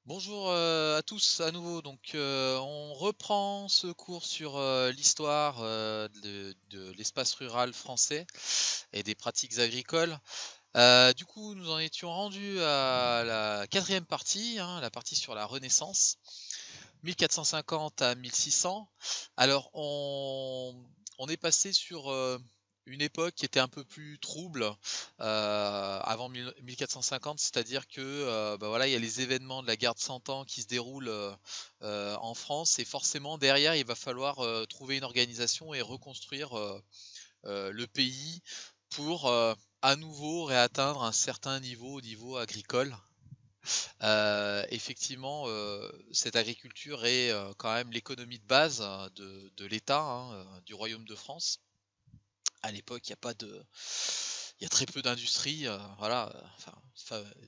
Bonjour à tous à nouveau. On reprend ce cours sur l'histoire de l'espace rural français et des pratiques agricoles. Nous en étions rendus à la quatrième partie, hein, la partie sur la Renaissance, 1450 à 1600. Alors, on est passé sur une époque qui était un peu plus trouble avant 1450, c'est-à-dire que bah voilà, il y a les événements de la guerre de 100 ans qui se déroulent en France, et forcément derrière, il va falloir trouver une organisation et reconstruire le pays pour à nouveau réatteindre un certain niveau au niveau agricole. Effectivement, cette agriculture est, quand même l'économie de base de l'État, hein, du Royaume de France. À l'époque, il y a très peu d'industries, voilà,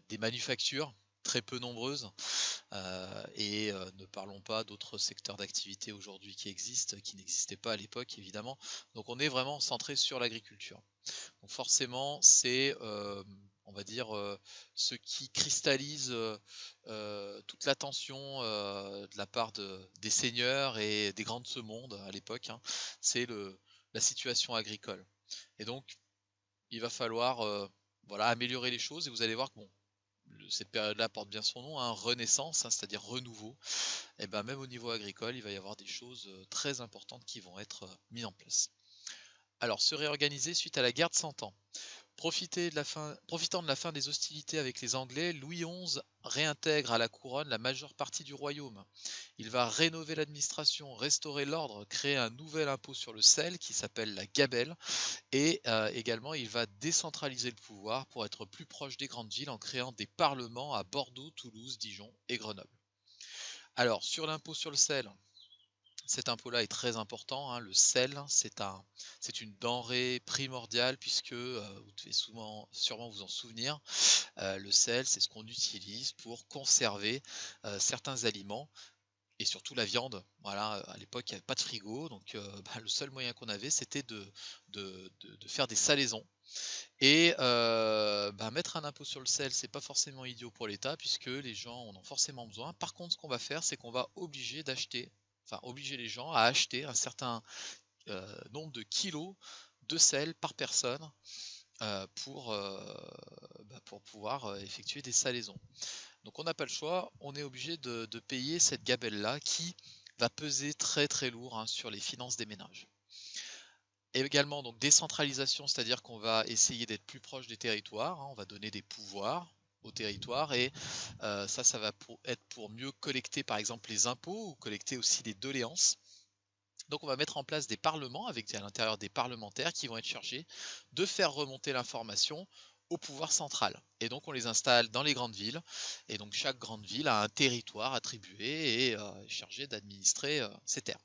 des manufactures très peu nombreuses, ne parlons pas d'autres secteurs d'activité aujourd'hui qui existent, qui n'existaient pas à l'époque évidemment. Donc on est vraiment centré sur l'agriculture. Donc forcément, c'est, on va dire, ce qui cristallise, toute l'attention, de la part des seigneurs et des grands de ce monde à l'époque, hein. C'est la situation agricole, et donc il va falloir, voilà, améliorer les choses, et vous allez voir que bon, cette période-là porte bien son nom, hein, renaissance, hein, c'est-à-dire renouveau. Et ben, même au niveau agricole, il va y avoir des choses, très importantes qui vont être, mises en place. Alors, se réorganiser suite à la guerre de 100 ans. Profitant de la fin des hostilités avec les Anglais, Louis XI réintègre à la couronne la majeure partie du royaume. Il va rénover l'administration, restaurer l'ordre, créer un nouvel impôt sur le sel qui s'appelle la gabelle, et également il va décentraliser le pouvoir pour être plus proche des grandes villes en créant des parlements à Bordeaux, Toulouse, Dijon et Grenoble. Alors, sur l'impôt sur le sel, cet impôt-là est très important, hein. Le sel, c'est une denrée primordiale puisque, vous devez sûrement vous en souvenir, le sel, c'est ce qu'on utilise pour conserver, certains aliments, et surtout la viande. Voilà, à l'époque, il y avait pas de frigo, donc bah, le seul moyen qu'on avait, c'était de faire des salaisons, et bah, mettre un impôt sur le sel, c'est pas forcément idiot pour l'État puisque les gens en ont forcément besoin. Par contre, ce qu'on va faire, c'est qu'on va obliger les gens à acheter un certain, nombre de kilos de sel par personne, pour pouvoir, effectuer des salaisons. Donc on n'a pas le choix, on est obligé de payer cette gabelle-là qui va peser très, très lourd, hein, sur les finances des ménages. Et également donc décentralisation, c'est-à-dire qu'on va essayer d'être plus proche des territoires, hein, on va donner des pouvoirs aux territoires, et ça va être pour mieux collecter par exemple les impôts, ou collecter aussi les doléances. Donc on va mettre en place des parlements avec à l'intérieur des parlementaires qui vont être chargés de faire remonter l'information au pouvoir central. Et donc on les installe dans les grandes villes, et donc chaque grande ville a un territoire attribué et est chargé d'administrer ces terres.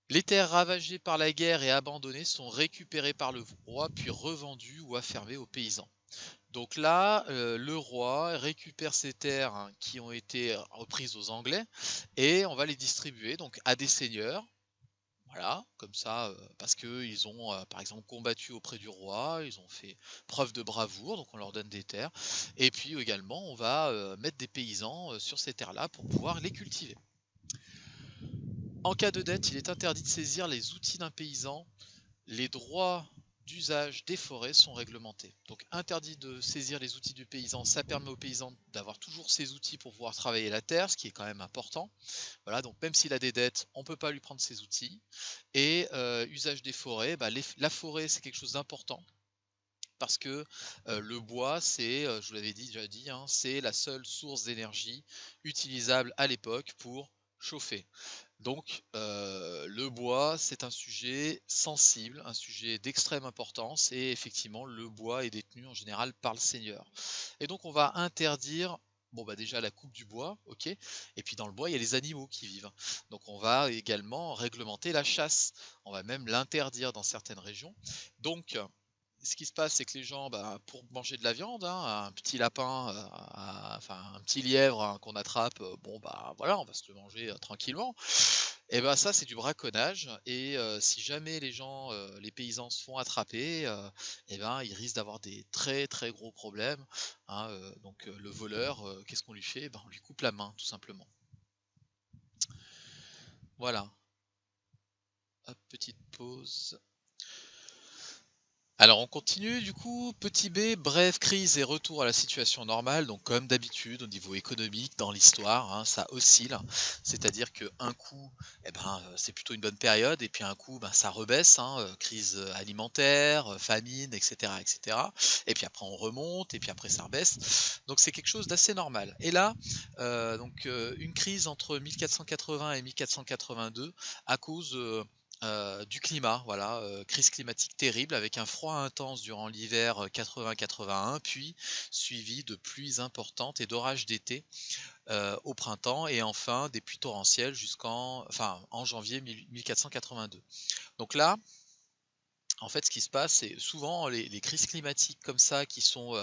Les terres ravagées par la guerre et abandonnées sont récupérées par le roi, puis revendues ou affermées aux paysans. Donc là, le roi récupère ces terres, hein, qui ont été reprises aux Anglais, et on va les distribuer donc à des seigneurs. Voilà, comme ça, parce qu'ils ont, par exemple, combattu auprès du roi, ils ont fait preuve de bravoure, donc on leur donne des terres. Et puis également, on va mettre des paysans sur ces terres-là pour pouvoir les cultiver. En cas de dette, il est interdit de saisir les outils d'un paysan. Les droits d'usage des forêts sont réglementés. Donc interdit de saisir les outils du paysan, ça permet au paysan d'avoir toujours ses outils pour pouvoir travailler la terre, ce qui est quand même important. Voilà, donc même s'il a des dettes, on ne peut pas lui prendre ses outils. Et usage des forêts, bah, la forêt, c'est quelque chose d'important parce que le bois, c'est, je vous l'avais déjà dit, hein, c'est la seule source d'énergie utilisable à l'époque pour chauffer. Donc, le bois, c'est un sujet sensible, un sujet d'extrême importance, et effectivement, le bois est détenu en général par le seigneur. Et donc, on va interdire, bon, bah déjà la coupe du bois, ok, et puis dans le bois, il y a les animaux qui vivent. Donc, on va également réglementer la chasse. On va même l'interdire dans certaines régions. Donc, ce qui se passe, c'est que les gens, bah, pour manger de la viande, hein, un petit lapin, enfin un petit lièvre, hein, qu'on attrape, bon, bah, voilà, on va se le manger, tranquillement. Et bah, ça, c'est du braconnage et si jamais les gens, les paysans se font attraper, et ben, ils risquent d'avoir des très, très gros problèmes, hein, donc le voleur, qu'est-ce qu'on lui fait? Ben, on lui coupe la main, tout simplement. Voilà. Hop, petite pause. Alors on continue du coup, petit b, brève crise et retour à la situation normale, donc comme d'habitude au niveau économique dans l'histoire, hein, ça oscille. C'est-à-dire qu'un coup, eh ben, c'est plutôt une bonne période et puis un coup, ben, ça rebaisse, hein, crise, alimentaire, famine et cetera et cetera. Et puis après on remonte et puis après ça rebaisse. Donc c'est quelque chose d'assez normal. Et là, une crise entre 1480 et 1482 à cause, du climat, voilà, crise climatique terrible avec un froid intense durant l'hiver, 80-81, puis suivi de pluies importantes et d'orages d'été, au printemps et enfin des pluies torrentielles en janvier 1482. Donc là, en fait, ce qui se passe, c'est souvent les crises climatiques comme ça qui sont,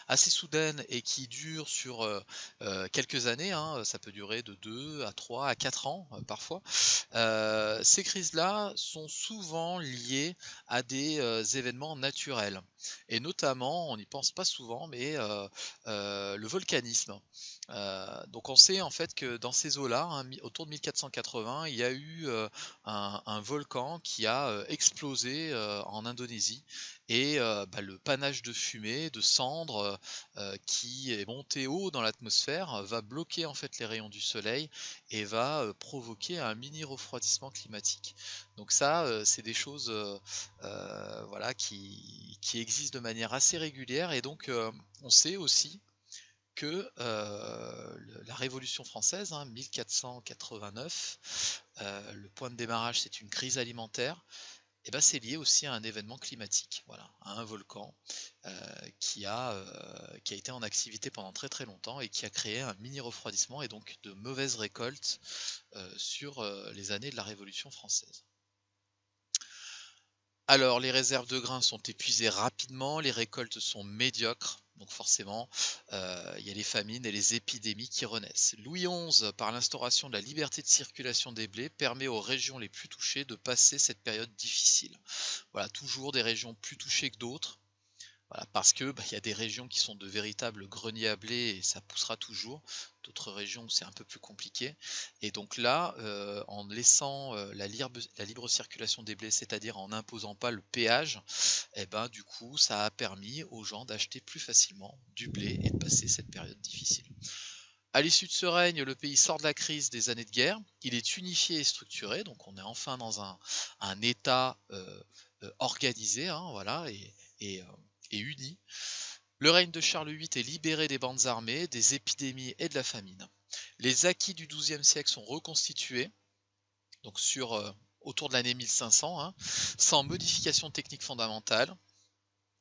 assez soudaines et qui durent sur, quelques années, hein, ça peut durer de 2 à 3 à 4 ans, parfois. Ces crises-là sont souvent liées à des, événements naturels et notamment, on n'y pense pas souvent, mais le volcanisme. Donc on sait en fait que dans ces eaux-là, hein, autour de 1480, il y a eu, un volcan qui a, explosé, en Indonésie et bah, le panache de fumée, de cendres, qui est monté haut dans l'atmosphère, va bloquer en fait les rayons du soleil et va, provoquer un mini refroidissement climatique. Donc ça, c'est des choses, voilà qui existent de manière assez régulière et donc, on sait aussi que, la Révolution française, hein, 1489, le point de démarrage, c'est une crise alimentaire et ben c'est lié aussi à un événement climatique, voilà, à un volcan, heu, qui a été en activité pendant très, très longtemps et qui a créé un mini refroidissement et donc de mauvaises récoltes, sur, les années de la Révolution française. Alors, les réserves de grains sont épuisées rapidement, les récoltes sont médiocres, donc forcément, il y a les famines et les épidémies qui renaissent. Louis XI, par l'instauration de la liberté de circulation des blés, permet aux régions les plus touchées de passer cette période difficile. Voilà, toujours des régions plus touchées que d'autres, voilà, parce que, bah, il y a des régions qui sont de véritables greniers à blé et ça poussera toujours. D'autres régions où c'est un peu plus compliqué. Et donc là, en laissant, la libre circulation des blés, c'est-à-dire en n'imposant pas le péage, et ben, du coup, ça a permis aux gens d'acheter plus facilement du blé et de passer cette période difficile. À l'issue de ce règne, le pays sort de la crise des années de guerre. Il est unifié et structuré, donc on est enfin dans un État, organisé, hein, voilà et heu et uni. Le règne de Charles VIII est libéré des bandes armées, des épidémies et de la famine. Les acquis du XIIe siècle sont reconstitués, donc autour de l'année 1500, hein, sans modification technique fondamentale.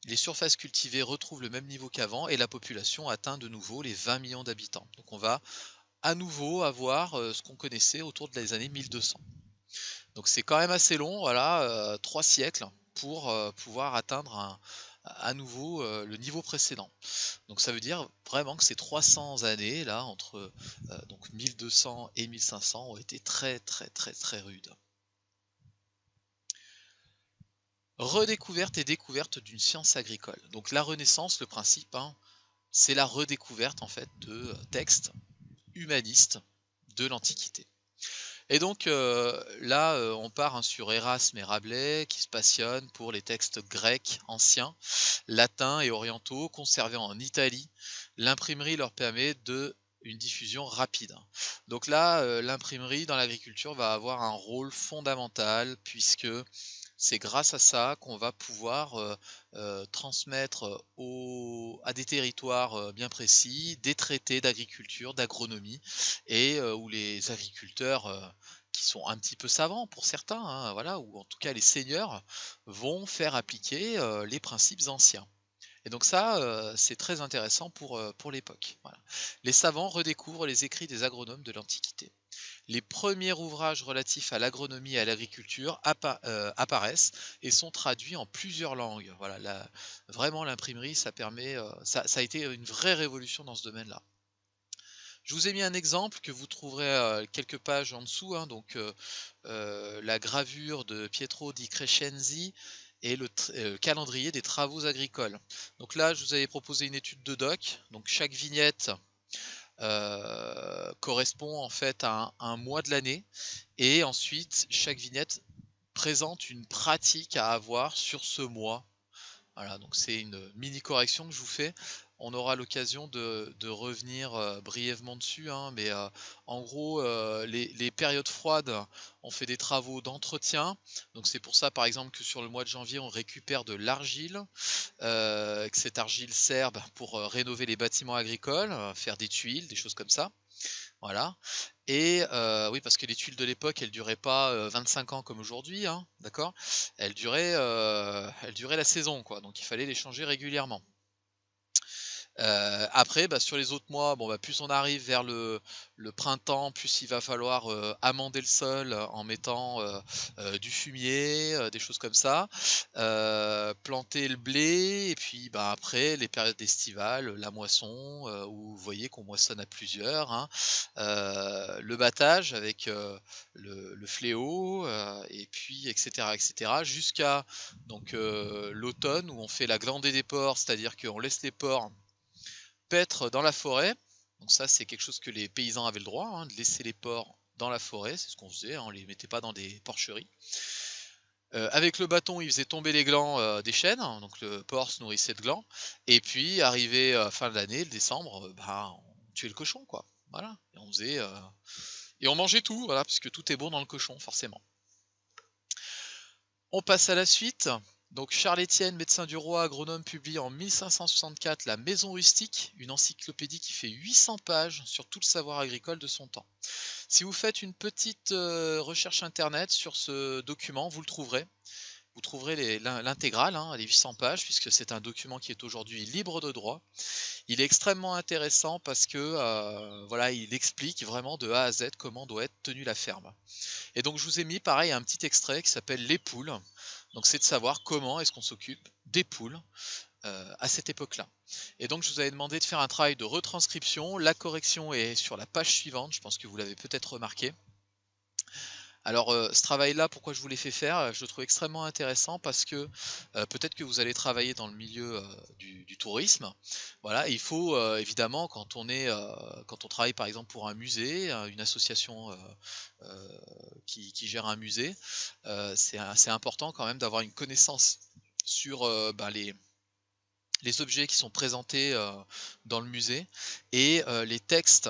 Les surfaces cultivées retrouvent le même niveau qu'avant et la population atteint de nouveau les 20 millions d'habitants. Donc on va à nouveau avoir, ce qu'on connaissait autour des années 1200. Donc c'est quand même assez long, voilà, 3 siècles pour, pouvoir atteindre à nouveau, le niveau précédent. Donc ça veut dire vraiment que ces 300 années là entre, donc 1200 et 1500 ont été très, très, très, très rudes. Redécouverte et découverte d'une science agricole. Donc la Renaissance, le principe, hein, c'est la redécouverte en fait de, textes humanistes de l'Antiquité. Et donc là, on part, hein, sur Erasme et Rabelais qui se passionnent pour les textes grecs anciens, latins et orientaux conservés en Italie. L'imprimerie leur permet une diffusion rapide. Donc là, l'imprimerie dans l'agriculture va avoir un rôle fondamental puisque c'est grâce à ça qu'on va pouvoir, transmettre, à des territoires, bien précis, des traités d'agriculture, d'agronomie et où les agriculteurs, qui sont un petit peu savants pour certains, hein, voilà, ou en tout cas les seigneurs, vont faire appliquer, les principes anciens. Et donc ça, c'est très intéressant pour l'époque, voilà. Les savants redécouvrent les écrits des agronomes de l'Antiquité. Les premiers ouvrages relatifs à l'agronomie et à l'agriculture apparaissent et sont traduits en plusieurs langues. Voilà, vraiment l'imprimerie, ça permet, ça a été une vraie révolution dans ce domaine-là. Je vous ai mis un exemple que vous trouverez, quelques pages en dessous, hein, donc la gravure de Pietro di Crescenzi et le calendrier des travaux agricoles. Donc là, je vous avais proposé une étude de doc, donc chaque vignette correspond en fait à un mois de l'année et ensuite chaque vignette présente une pratique à avoir sur ce mois. Voilà, donc c'est une mini correction que je vous fais. On aura l'occasion de revenir brièvement dessus, hein, mais en gros, les périodes froides, on fait des travaux d'entretien. Donc c'est pour ça, par exemple, que sur le mois de janvier, on récupère de l'argile, que cette argile sert pour rénover les bâtiments agricoles, faire des tuiles, des choses comme ça. Voilà. Et oui, parce que les tuiles de l'époque, elles duraient pas 25 ans comme aujourd'hui, hein, d'accord? Elles duraient la saison, quoi, donc il fallait les changer régulièrement. Après, bah, sur les autres mois, bon, bah, plus on arrive vers le printemps, plus il va falloir, amender le sol en mettant, du fumier, des choses comme ça. Planter le blé et puis, bah, après les périodes estivales, la moisson, où vous voyez qu'on moissonne à plusieurs, hein. Le battage avec, le fléau, et puis et cetera, jusqu'à donc, l'automne où on fait la glandée des porcs, c'est-à-dire qu'on laisse les porcs paître dans la forêt. Donc ça, c'est quelque chose que les paysans avaient le droit, hein, de laisser les porcs dans la forêt, c'est ce qu'on faisait, hein, on les mettait pas dans des porcheries. Avec le bâton, ils faisaient tomber les glands, des chênes, hein, donc le porc se nourrissait de glands et puis arrivé, fin de l'année, le décembre, bah, on tuait le cochon, quoi. Voilà et on faisait, et on mangeait tout, voilà, puisque tout est bon dans le cochon, forcément. On passe à la suite. Donc Charles Étienne, médecin du roi, agronome, publie en 1564 La Maison rustique, une encyclopédie qui fait 800 pages sur tout le savoir agricole de son temps. Si vous faites une petite recherche internet sur ce document, vous le trouverez. Vous trouverez l'intégrale, hein, les 800 pages, puisque c'est un document qui est aujourd'hui libre de droit. Il est extrêmement intéressant parce que voilà, il explique vraiment de A à Z comment doit être tenue la ferme. Et donc je vous ai mis pareil un petit extrait qui s'appelle Les poules. Donc c'est de savoir comment est-ce qu'on s'occupe des poules à cette époque-là. Et donc je vous avais demandé de faire un travail de retranscription. La correction est sur la page suivante, je pense que vous l'avez peut-être remarqué. Alors ce travail-là, pourquoi je vous l'ai fait faire? Je le trouve extrêmement intéressant parce que, peut-être que vous allez travailler dans le milieu, du tourisme. Voilà, et il faut, évidemment quand on travaille par exemple pour un musée, une association, qui gère un musée, c'est important quand même d'avoir une connaissance sur, bah, les objets qui sont présentés, dans le musée et les textes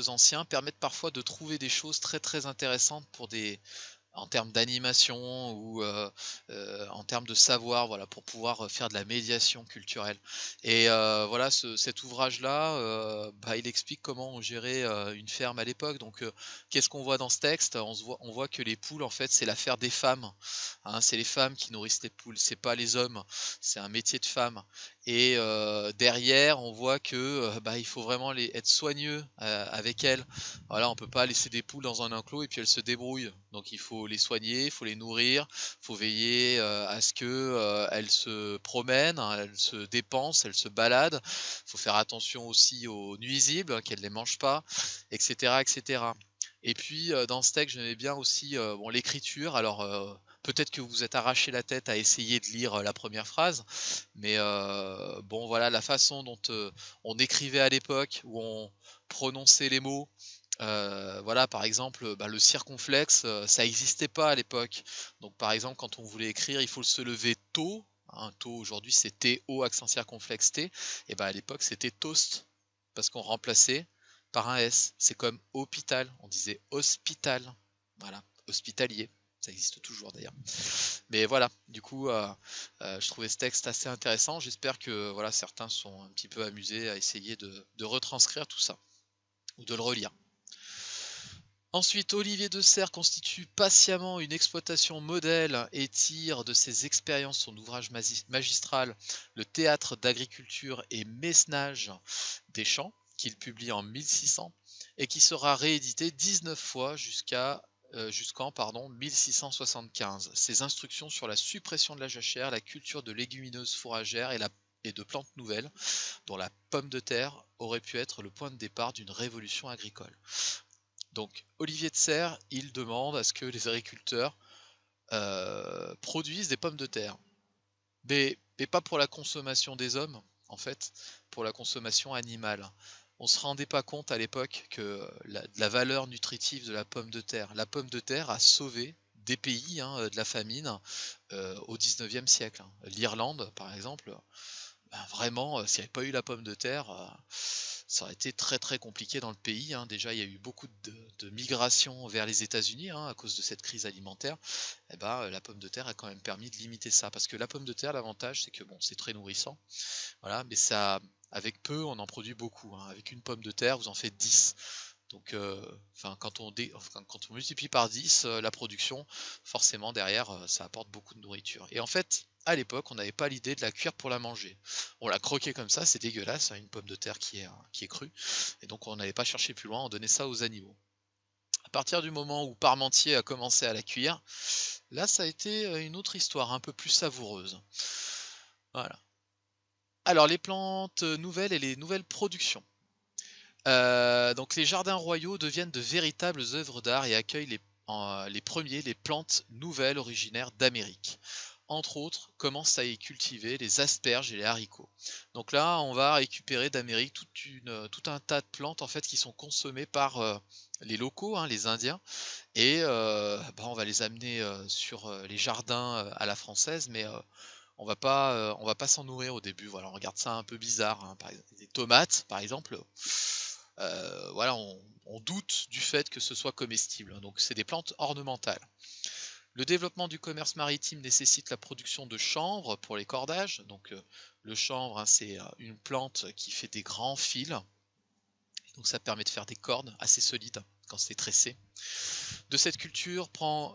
anciens permettent parfois de trouver des choses très, très intéressantes pour des en termes d'animation ou en termes de savoir, voilà, pour pouvoir, faire de la médiation culturelle et voilà, cet ouvrage-là, bah, il explique comment on gérait, une ferme à l'époque donc qu'est-ce qu'on voit dans ce texte? On voit que les poules, en fait, c'est l'affaire des femmes, hein. C'est les femmes qui nourrissent les poules, c'est pas les hommes, c'est un métier de femme et derrière, on voit que, bah, il faut vraiment les être soigneux, avec elles. Voilà, on peut pas laisser des poules dans un enclos et puis elles se débrouillent. Donc il faut les soigner, il faut les nourrir, il faut veiller, à ce que, elles se promènent, hein, elles se dépensent, elles se baladent. Il faut faire attention aussi aux nuisibles, qu'elles ne les mangent pas et cetera et cetera. Et puis, dans ce texte, j'aimais bien aussi, bon l'écriture. Alors, peut-être que vous vous êtes arraché la tête à essayer de lire, la première phrase, mais, bon voilà la façon dont, on écrivait à l'époque, où on prononçait les mots. Voilà, par exemple, bah, le circonflexe, ça existait pas à l'époque. Donc, par exemple, quand on voulait écrire, il faut se lever tôt, hein, tôt aujourd'hui c'est T-O accent circonflexe T, et bah, à l'époque c'était toast, parce qu'on remplaçait par un S. C'est comme hôpital, on disait hospital, voilà, hospitalier. Ça existe toujours d'ailleurs. Mais voilà, du coup, je trouvais ce texte assez intéressant. J'espère que voilà, certains sont un petit peu amusés à essayer de retranscrire tout ça, ou de le relire. Ensuite, Olivier de Serres constitue patiemment une exploitation modèle et tire de ses expériences son ouvrage magistral, Le théâtre d'agriculture et mécenage des champs, qu'il publie en 1600. et qui sera réédité 19 fois jusqu'en 1675. Ces instructions sur la suppression de la jachère, la culture de légumineuses fourragères et de plantes nouvelles, dont la pomme de terre aurait pu être le point de départ d'une révolution agricole. Donc Olivier de Serres, il demande à ce que les agriculteurs produisent des pommes de terre, mais pas pour la consommation des hommes, en fait, pour la consommation animale. On se rendait pas compte à l'époque que de la valeur nutritive de la pomme de terre. La pomme de terre a sauvé des pays hein, de la famine au 19e siècle, hein. L'Irlande, par exemple, ben vraiment, s'il n'y avait pas eu la pomme de terre, ça aurait été très, très compliqué dans le pays, hein. Déjà, il y a eu beaucoup de migration vers les États-Unis, hein, à cause de cette crise alimentaire. Et ben, la pomme de terre a quand même permis de limiter ça. Parce que la pomme de terre, l'avantage, c'est que bon, c'est très nourrissant, voilà, mais ça avec peu, on en produit beaucoup, hein. Avec une pomme de terre, vous en faites 10. Donc, enfin, quand on multiplie par 10 la production, forcément derrière, ça apporte beaucoup de nourriture. Et en fait, à l'époque, on n'avait pas l'idée de la cuire pour la manger. On la croquait comme ça, c'est dégueulasse, hein, une pomme de terre qui est crue. Et donc on n'allait pas chercher plus loin, on donnait ça aux animaux. À partir du moment où Parmentier a commencé à la cuire, là ça a été une autre histoire, un peu plus savoureuse. Voilà. Alors les plantes nouvelles et les nouvelles productions. Donc les jardins royaux deviennent de véritables œuvres d'art et accueillent les plantes nouvelles originaires d'Amérique. Entre autres, commencent à y cultiver les asperges et les haricots. Donc là, on va récupérer d'Amérique tout un tas de plantes en fait qui sont consommées par les locaux, hein, les Indiens, et on va les amener sur les jardins à la française, mais on va pas s'en nourrir au début. Voilà, on regarde ça un peu bizarre, hein. Par exemple, des tomates, par exemple. Voilà, on doute du fait que ce soit comestible, hein. Donc c'est des plantes ornementales. Le développement du commerce maritime nécessite la production de chanvre pour les cordages. Donc le chanvre, hein, c'est une plante qui fait des grands fils. Donc ça permet de faire des cordes assez solides quand c'est tressé. Cette culture prend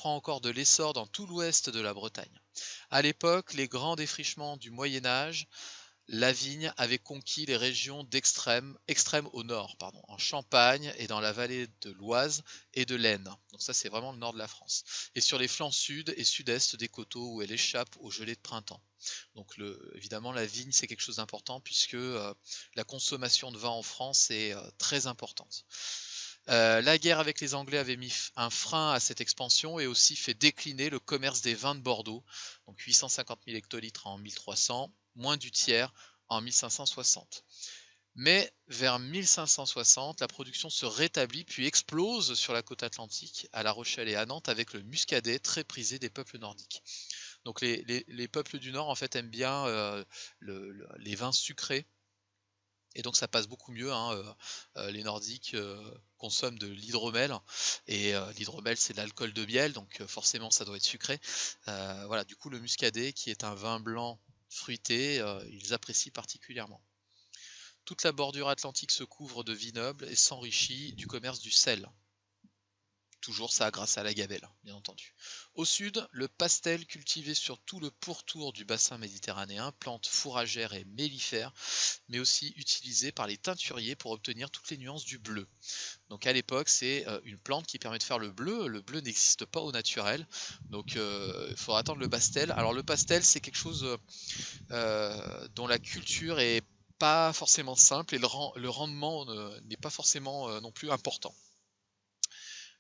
encore de l'essor dans tout l'ouest de la Bretagne. À l'époque, les grands défrichements du Moyen Âge, la vigne avait conquis les régions extrêmes au nord, en Champagne et dans la vallée de l'Oise et de l'Aisne. Donc ça, c'est vraiment le nord de la France. Et sur les flancs sud et sud-est des coteaux où elle échappe aux gelées de printemps. Donc évidemment, la vigne, c'est quelque chose d'important puisque la consommation de vin en France est très importante. La guerre avec les Anglais avait mis un frein à cette expansion et aussi fait décliner le commerce des vins de Bordeaux, donc 850 000 hectolitres en 1300, moins du tiers en 1560. Mais vers 1560, la production se rétablit puis explose sur la côte atlantique, à La Rochelle et à Nantes, avec le muscadet très prisé des peuples nordiques. Donc les peuples du Nord en fait aiment bien les vins sucrés. Et donc ça passe beaucoup mieux, hein, les Nordiques consomment de l'hydromel et l'hydromel c'est de l'alcool de miel donc forcément ça doit être sucré. Voilà, du coup le muscadet qui est un vin blanc fruité, ils apprécient particulièrement. Toute la bordure atlantique se couvre de vignobles et s'enrichit du commerce du sel. Toujours ça grâce à la gabelle, bien entendu. Au sud, le pastel cultivé sur tout le pourtour du bassin méditerranéen, plante fourragère et mellifère, mais aussi utilisé par les teinturiers pour obtenir toutes les nuances du bleu. Donc à l'époque, c'est une plante qui permet de faire le bleu. Le bleu n'existe pas au naturel, donc il faudra attendre le pastel. Alors le pastel, c'est quelque chose dont la culture est pas forcément simple et le rendement n'est pas forcément non plus important.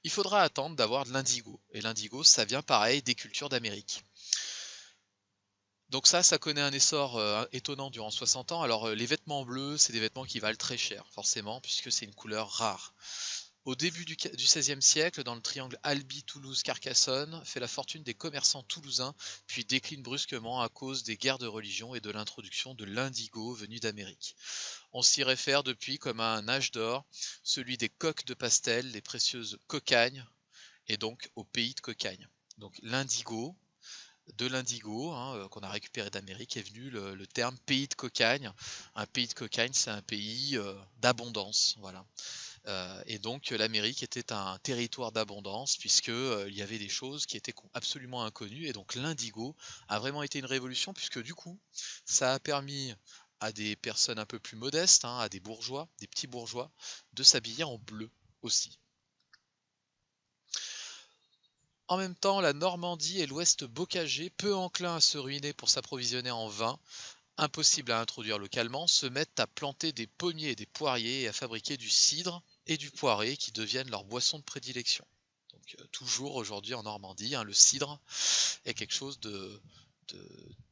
Il faudra attendre d'avoir de l'indigo. Et l'indigo, ça vient pareil des cultures d'Amérique. Donc ça connaît un essor étonnant durant 60 ans. Alors les vêtements bleus, c'est des vêtements qui valent très cher, forcément, puisque c'est une couleur rare. Au début du XVIe siècle, dans le triangle Albi-Toulouse-Carcassonne, fait la fortune des commerçants toulousains, puis décline brusquement à cause des guerres de religion et de l'introduction de l'indigo venu d'Amérique. On s'y réfère depuis comme à un âge d'or, celui des coques de pastel, les précieuses cocagnes, et donc au pays de Cocagne. Donc de l'indigo, hein, qu'on a récupéré d'Amérique, est venu le terme pays de cocagne. Un pays de cocagne, c'est un pays d'abondance, voilà. Et donc l'Amérique était un territoire d'abondance puisque il y avait des choses qui étaient absolument inconnues. Et donc l'indigo a vraiment été une révolution puisque du coup, ça a permis à des personnes un peu plus modestes, hein, à des bourgeois, des petits bourgeois, de s'habiller en bleu aussi. En même temps, la Normandie et l'Ouest bocagé, peu enclins à se ruiner pour s'approvisionner en vin, impossible à introduire localement, se mettent à planter des pommiers et des poiriers et à fabriquer du cidre et du poiré qui deviennent leur boisson de prédilection. Donc toujours aujourd'hui en Normandie, hein, le cidre est quelque chose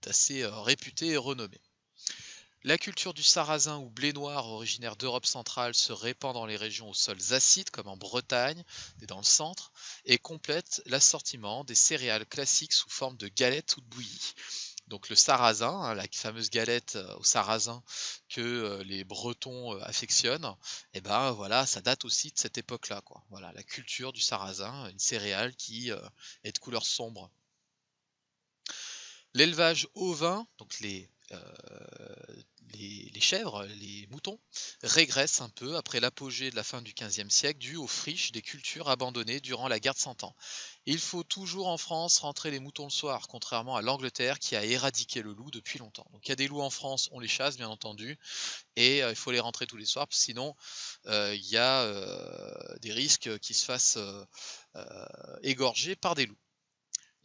d'assez réputé et renommé. La culture du sarrasin ou blé noir originaire d'Europe centrale se répand dans les régions aux sols acides comme en Bretagne et dans le centre et complète l'assortiment des céréales classiques sous forme de galettes ou de bouillies. Donc le sarrasin, hein, la fameuse galette au sarrasin que les Bretons affectionnent, et ben voilà, ça date aussi de cette époque-là, quoi. Voilà, la culture du sarrasin, une céréale qui est de couleur sombre. L'élevage ovin, donc les chèvres, les moutons, régressent un peu après l'apogée de la fin du XVe siècle dû aux friches des cultures abandonnées durant la guerre de Cent Ans. Il faut toujours en France rentrer les moutons le soir, contrairement à l'Angleterre qui a éradiqué le loup depuis longtemps. Donc il y a des loups en France, on les chasse bien entendu, et il faut les rentrer tous les soirs, sinon il y a des risques qu'ils se fassent égorger par des loups.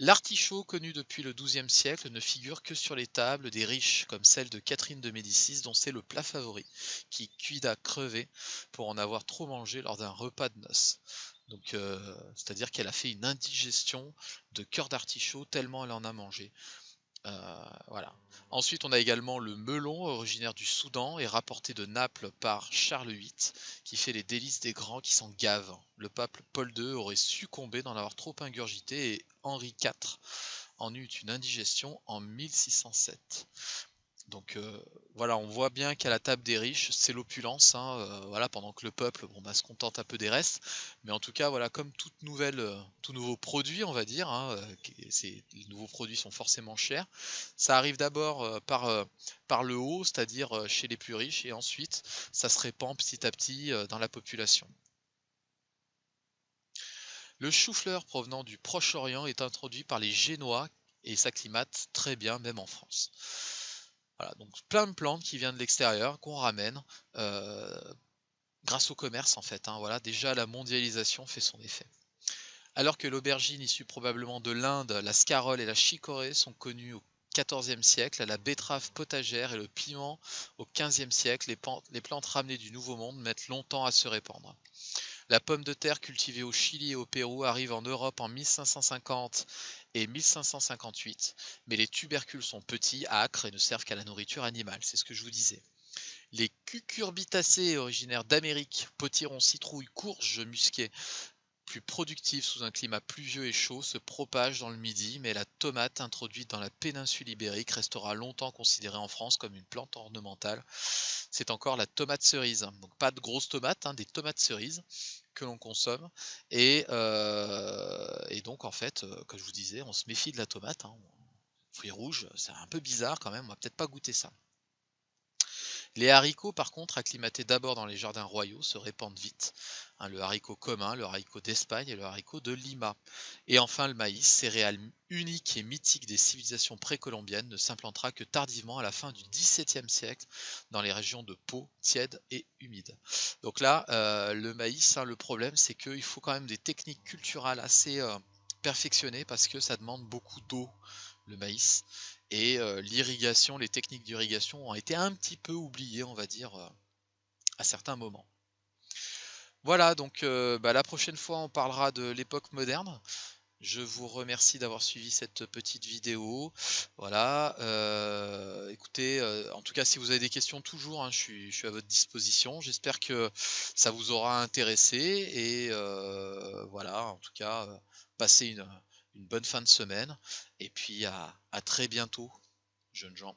L'artichaut, connu depuis le XIIe siècle, ne figure que sur les tables des riches, comme celle de Catherine de Médicis, dont c'est le plat favori, qui cuit à crever pour en avoir trop mangé lors d'un repas de noces. Donc, c'est-à-dire qu'elle a fait une indigestion de cœur d'artichaut tellement elle en a mangé. Voilà. Ensuite, on a également le melon, originaire du Soudan et rapporté de Naples par Charles VIII, qui fait les délices des grands qui s'en gavent. Le pape Paul II aurait succombé d'en avoir trop ingurgité et Henri IV en eut une indigestion en 1607. Donc voilà, on voit bien qu'à la table des riches, c'est l'opulence, hein, voilà, pendant que le peuple, bon, bah, se contente un peu des restes. Mais en tout cas, voilà, comme toute nouvelle, tout nouveau produit, on va dire, hein, les nouveaux produits sont forcément chers. Ça arrive d'abord par le haut, c'est-à-dire chez les plus riches, et ensuite ça se répand petit à petit dans la population. Le chou-fleur provenant du Proche-Orient est introduit par les Génois et s'acclimate très bien, même en France. Voilà, donc plein de plantes qui viennent de l'extérieur, qu'on ramène euh, grâce au commerce en fait, hein, voilà, déjà la mondialisation fait son effet. Alors que l'aubergine issue probablement de l'Inde, la scarole et la chicorée sont connues au XIVe siècle, la betterave potagère et le piment au XVe siècle, les plantes ramenées du Nouveau Monde mettent longtemps à se répandre. La pomme de terre cultivée au Chili et au Pérou arrive en Europe en 1550 et 1558, mais les tubercules sont petits, âcres et ne servent qu'à la nourriture animale, c'est ce que je vous disais. Les cucurbitacées originaires d'Amérique, potirons, citrouilles, courges musquées, plus productives sous un climat pluvieux et chaud, se propagent dans le Midi, mais la tomate introduite dans la péninsule ibérique restera longtemps considérée en France comme une plante ornementale. C'est encore la tomate cerise. Donc pas de grosses tomates, hein, des tomates cerises que l'on consomme. Et donc en fait, comme je vous disais, on se méfie de la tomate, hein. Fruits rouges, c'est un peu bizarre quand même, on va peut-être pas goûter ça. Les haricots, par contre, acclimatés d'abord dans les jardins royaux, se répandent vite, hein, le haricot commun, le haricot d'Espagne et le haricot de Lima. Et enfin le maïs, céréale unique et mythique des civilisations précolombiennes, ne s'implantera que tardivement à la fin du XVIIe siècle dans les régions de Pau, tièdes et humides. Donc là, le maïs, hein, le problème c'est qu'il faut quand même des techniques culturales assez perfectionnées parce que ça demande beaucoup d'eau, le maïs. Et l'irrigation, les techniques d'irrigation ont été un petit peu oubliées, on va dire, à certains moments. Voilà, donc bah, la prochaine fois, on parlera de l'époque moderne. Je vous remercie d'avoir suivi cette petite vidéo. Voilà, écoutez, en tout cas, si vous avez des questions, toujours, hein, je suis à votre disposition. J'espère que ça vous aura intéressé. Et voilà, en tout cas, passez une bonne fin de semaine. Et puis à très bientôt, jeunes gens.